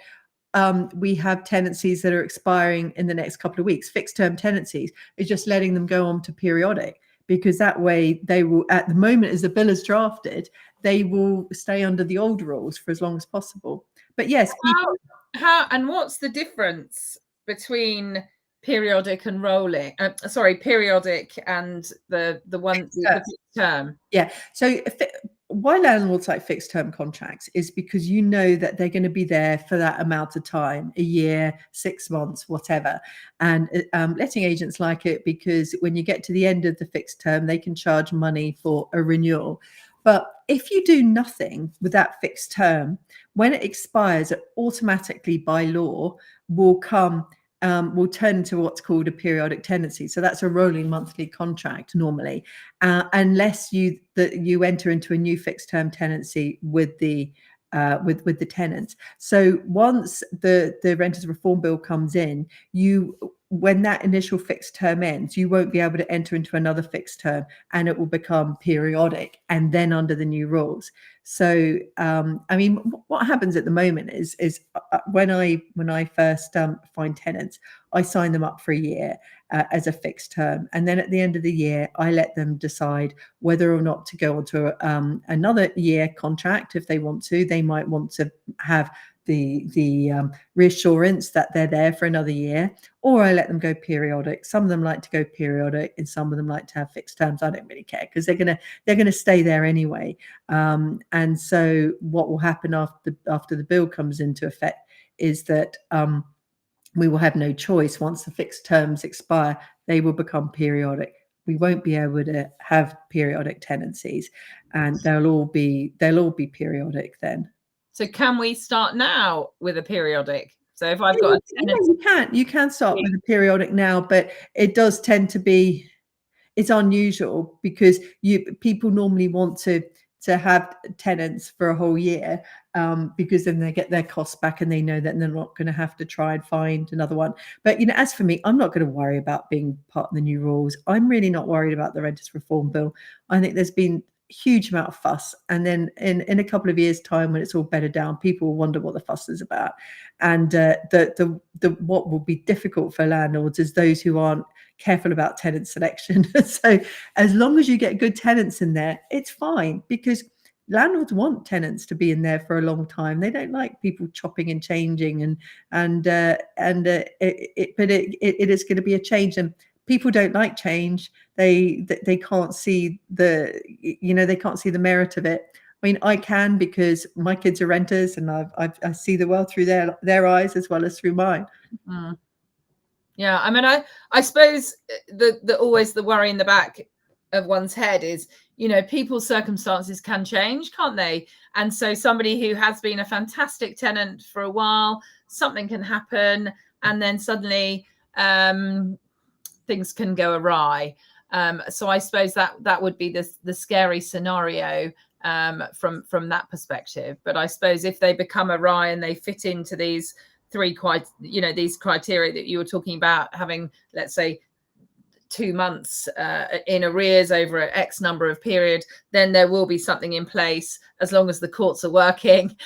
we have tenancies that are expiring in the next couple of weeks. Fixed term tenancies is just letting them go on to periodic, because that way they will, at the moment as the bill is drafted, they will stay under the old rules for as long as possible. But yes, how and what's the difference between periodic and rolling? Periodic and the fixed term. Yeah. So why landlords like fixed term contracts is because you know that they're going to be there for that amount of time, a year, 6 months, whatever. And letting agents like it because when you get to the end of the fixed term, they can charge money for a renewal. But if you do nothing with that fixed term, when it expires, it automatically by law will turn into what's called a periodic tenancy. So that's a rolling monthly contract normally, unless you enter into a new fixed term tenancy with the tenants. So once the Renters Reform Bill comes in, when that initial fixed term ends, you won't be able to enter into another fixed term, and it will become periodic and then under the new rules. So I mean, what happens at the moment is when I first find tenants, I sign them up for a year as a fixed term, and then at the end of the year, I let them decide whether or not to go onto another year contract. If they want to, they might want to have the reassurance that they're there for another year, or I let them go periodic. Some of them like to go periodic, and some of them like to have fixed terms. I don't really care, because they're gonna stay there anyway. And so what will happen after the bill comes into effect is that we will have no choice. Once the fixed terms expire, they will become periodic. We won't be able to have periodic tenancies, and they'll all be periodic then. So can we start now with a periodic? So if I've got a tenant, you can start with a periodic now, but it does tend to be, it's unusual because people normally want to have tenants for a whole year, because then they get their costs back and they know that they're not going to have to try and find another one. But as for me, I'm not going to worry about being part of the new rules. I'm really not worried about the Renters Reform Bill. I think there's been huge amount of fuss, and then in a couple of years' time, when it's all bedded down, people will wonder what the fuss is about. And the what will be difficult for landlords is those who aren't careful about tenant selection. So as long as you get good tenants in there, it's fine, because landlords want tenants to be in there for a long time. They don't like people chopping and changing, but it is going to be a change, and people don't like change. They can't see they can't see the merit of it. I mean, I can, because my kids are renters, and I see the world through their eyes as well as through mine. Mm. Yeah, I mean, I suppose the always the worry in the back of one's head is, people's circumstances can change, can't they? And so somebody who has been a fantastic tenant for a while, something can happen, and then suddenly things can go awry. So I suppose that would be the scary scenario from that perspective. But I suppose if they become awry and they fit into these these criteria that you were talking about, having, let's say, 2 months in arrears over an X number of period, then there will be something in place, as long as the courts are working,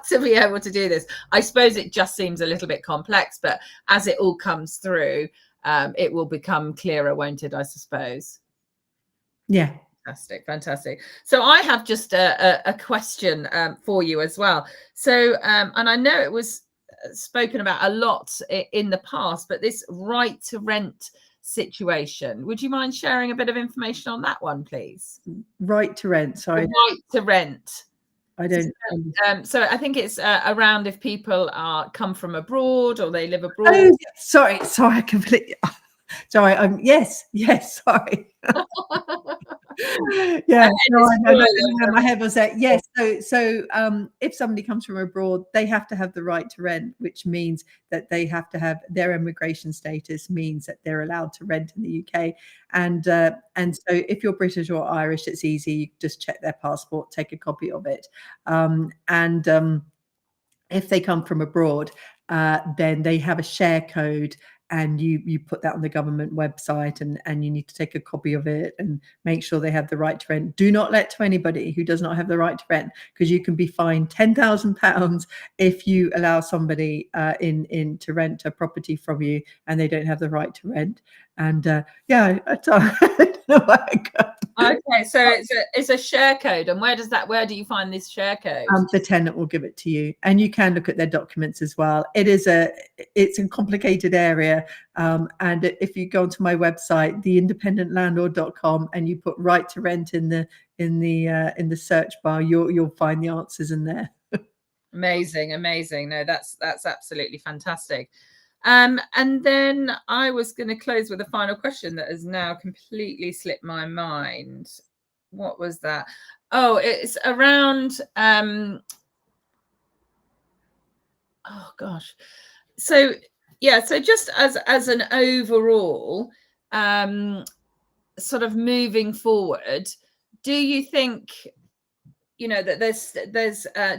to be able to do this. I suppose it just seems a little bit complex, but as it all comes through, it will become clearer, won't it, I suppose? Yeah. Fantastic. So I have just a question for you as well. So, and I know it was spoken about a lot in the past, but this right to rent situation, would you mind sharing a bit of information on that one, please? Right to rent, sorry. Right to rent. I don't. So I think it's around if people come from abroad or they live abroad. Oh, sorry, I completely. Sorry, yes, sorry. Yeah, my head was that. Yes, so if somebody comes from abroad, they have to have the right to rent, which means that they have to have their immigration status, means that they're allowed to rent in the UK. And so if you're British or Irish, it's easy. You just check their passport, take a copy of it, If they come from abroad, then they have a share code, and you put that on the government website, and you need to take a copy of it and make sure they have the right to rent. Do not let to anybody who does not have the right to rent, because you can be fined £10,000 if you allow somebody in to rent a property from you and they don't have the right to rent. And yeah, I don't know where I go. Okay, so it's a share code, and where do you find this share code? The tenant will give it to you, and you can look at their documents as well. It's a complicated area, and if you go onto my website, theindependentlandlord.com, and you put right to rent in the search bar, you'll find the answers in there. Amazing. No, that's absolutely fantastic. And then I was going to close with a final question that has now completely slipped my mind. What was that? Oh, it's around oh gosh. So yeah, so just as an overall sort of moving forward, do you think that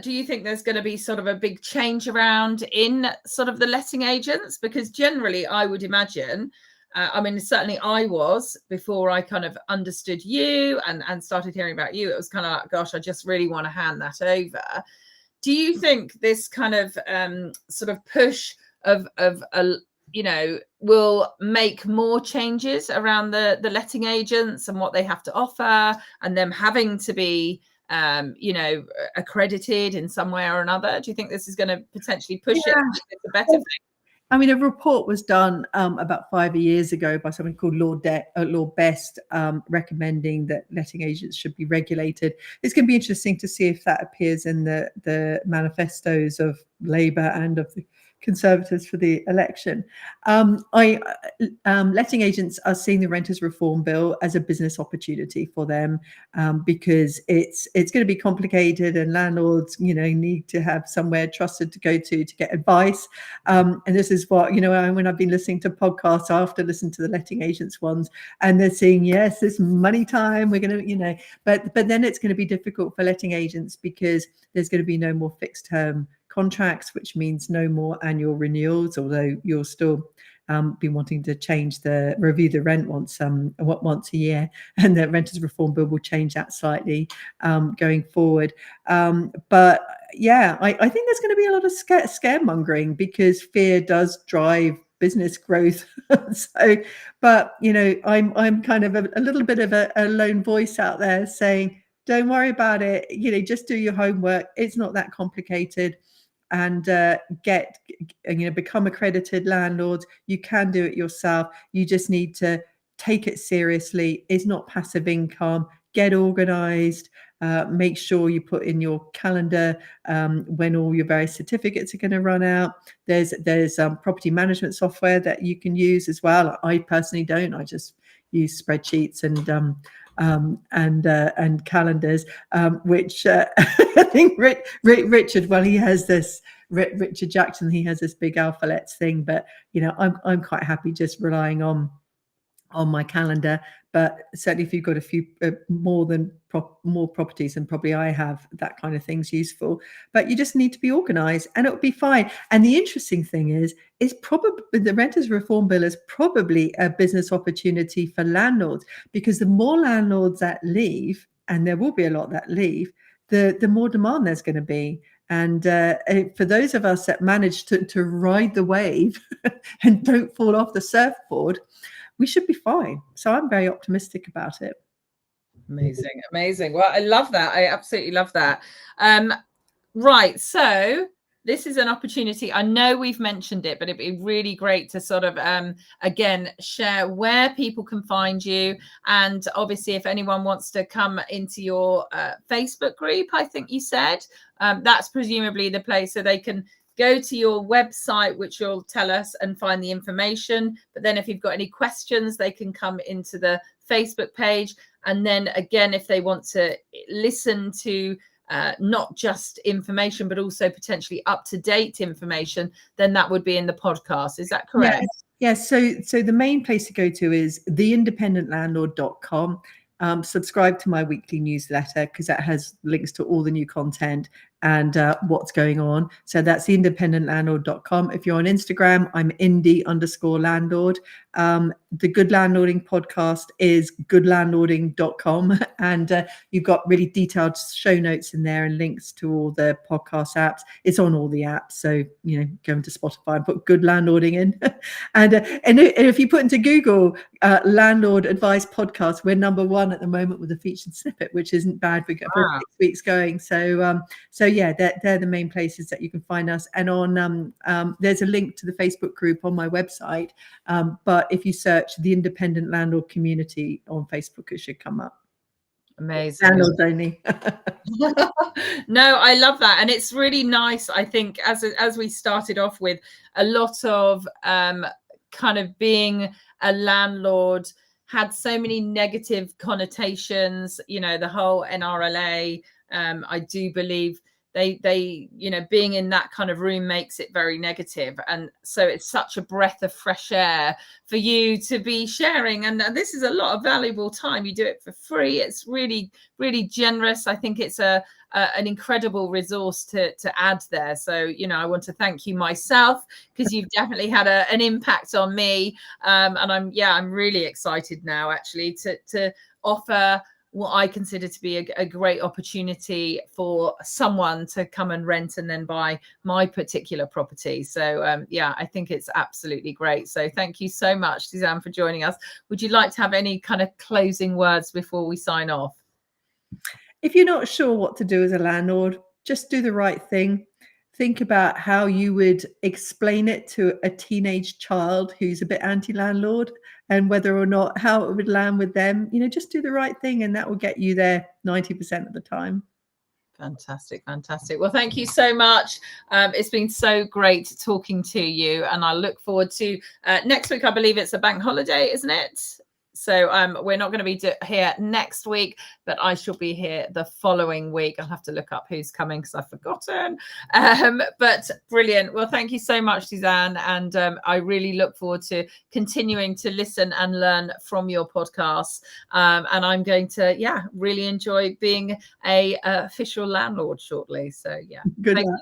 do you think there's going to be sort of a big change around in sort of the letting agents? Because generally I would imagine, I mean, certainly I was, before I kind of understood you and started hearing about you, it was kind of like, gosh, I just really want to hand that over. Do you think this kind of sort of push of will make more changes around the letting agents and what they have to offer, and them having to be accredited in some way or another? Do you think this is going to potentially push it a better thing? I mean, a report was done about 5 years ago by someone called Lord Best, recommending that letting agents should be regulated. It's going to be interesting to see if that appears in the manifestos of Labour and of the Conservatives for the election. Letting agents are seeing the Renters Reform Bill as a business opportunity for them, because it's going to be complicated, and landlords, need to have somewhere trusted to go to get advice. And this is what, when I've been listening to podcasts after listening to the letting agents ones, and they're saying, yes, it's money time. We're going to, but then it's going to be difficult for letting agents, because there's going to be no more fixed term contracts, which means no more annual renewals, although you'll still be wanting to review the rent once a year, and the Renters Reform Bill will change that slightly going forward. But yeah, I think there's going to be a lot of scaremongering, because fear does drive business growth. So, but I'm kind of a little bit of a lone voice out there saying, don't worry about it. Just do your homework. It's not that complicated. And become accredited landlords. You can do it yourself. You just need to take it seriously. It's not passive income. Get organized. Make sure you put in your calendar when all your various certificates are going to run out. There's property management software that you can use as well. I personally don't. I just use spreadsheets and calendars, which I think Richard, well, he has this, Richard Jackson, he has this big Alphalets thing, but I'm quite happy just relying on my calendar. But certainly if you've got a few more properties than probably I have, that kind of thing's useful. But you just need to be organized, and it'll be fine. And the interesting thing is probably the Renters Reform Bill is probably a business opportunity for landlords, because the more landlords that leave, and there will be a lot that leave, the more demand there's going to be. And for those of us that manage to ride the wave and don't fall off the surfboard, we should be fine. So I'm very optimistic about it. Amazing. Well, I love that. I absolutely love that. Right. So this is an opportunity. I know we've mentioned it, but it'd be really great to sort of, again, share where people can find you. And obviously, if anyone wants to come into your Facebook group, I think you said, that's presumably the place, so they can go to your website, which you'll tell us, and find the information. But then if you've got any questions, they can come into the Facebook page. And then again, if they want to listen to not just information, but also potentially up-to-date information, then that would be in the podcast. Is that correct? Yes. So the main place to go to is theindependentlandlord.com. Subscribe to my weekly newsletter, because that has links to all the new content. and what's going on. So that's theindependentlandlord.com. If you're on Instagram, I'm indie_landlord. The Good Landlording podcast is goodlandlording.com. And you've got really detailed show notes in there and links to all the podcast apps. It's on all the apps. So, go into Spotify and put Good Landlording in. and if you put into Google Landlord Advice Podcast, we're #1 at the moment with a featured snippet, which isn't bad for 6 weeks going. So yeah, they're the main places that you can find us. And on there's a link to the Facebook group on my website. But if you search the Independent Landlord Community on Facebook, it should come up. Amazing. Landlords only. No, I love that. And it's really nice. I think as we started off with, a lot of kind of being a landlord had so many negative connotations, the whole NRLA. I do believe they being in that kind of room makes it very negative. And so it's such a breath of fresh air for you to be sharing. And this is a lot of valuable time. You do it for free. It's really, really generous. I think it's an incredible resource to add there. So, I want to thank you myself, because you've definitely had an impact on me. And I'm really excited now, actually, to offer what I consider to be a great opportunity for someone to come and rent and then buy my particular property. So I think it's absolutely great. So thank you so much, Suzanne, for joining us. Would you like to have any kind of closing words before we sign off? If you're not sure what to do as a landlord, just do the right thing. Think about how you would explain it to a teenage child who's a bit anti-landlord, and whether or not how it would land with them. Just do the right thing, and that will get you there 90% of the time. Fantastic. Well, thank you so much. It's been so great talking to you, and I look forward to next week. I believe it's a bank holiday, isn't it? So we're not going to be here next week, but I shall be here the following week. I'll have to look up who's coming because I've forgotten. But brilliant. Well, thank you so much, Suzanne. And I really look forward to continuing to listen and learn from your podcasts. And I'm going to, really enjoy being a official landlord shortly. So, Good luck.